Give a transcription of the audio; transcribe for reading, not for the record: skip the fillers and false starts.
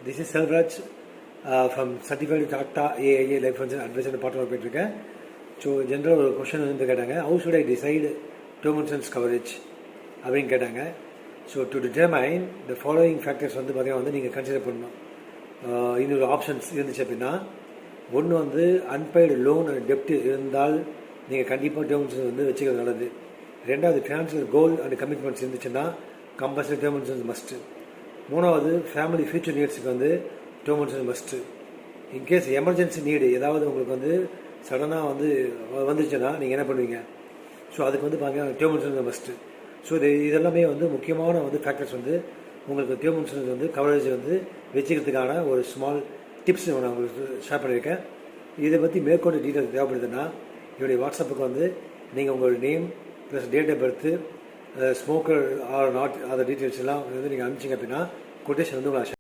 This is Selvraj from Certified Tata AIA Life Insurance Advisor Partner. So, general question is how should I decide term insurance coverage? So, to determine the following factors, you can consider in options. One is unpaid loan and debt இருந்தால் நீங்க கண்டிப்பா term insurance வந்து வெச்சிக்கிறது நல்லது. இரண்டாவது financial goal and commitments இருந்துச்சுன்னா compulsory term insurance must. மூணாவது family future needsக்கு வந்து term insurance must. In case emergency need ஏதாவது உங்களுக்கு வந்து சடனா வந்து வந்துச்சுன்னா நீங்க என்ன பண்ணுவீங்க? சோ அதுக்கு வந்து பாருங்க term insurance must. சோ இதெல்லாம் வந்து முக்கியமான வந்து ஃபேக்டர்ஸ் வந்து உங்களுக்கு term insurance வந்து கவரேஜ் வந்து வெச்சிக்கிறதுக்கான ஒரு ஸ்மால் டிப்ஸ் நான் உங்களுக்கு ஷேர் பண்ணியிருக்கேன். இதை பற்றி மேற்கொண்டு டீட்டெயில்ஸ் தேவைப்படுதுன்னா என்னுடைய வாட்ஸ்அப்புக்கு வந்து நீங்கள் உங்கள் name plus date of birth smoker or not other details எல்லாம் வந்து நீங்கள் அனுப்பிச்சிங்க அப்படின்னா கொட்டேஷன் வந்து உங்களை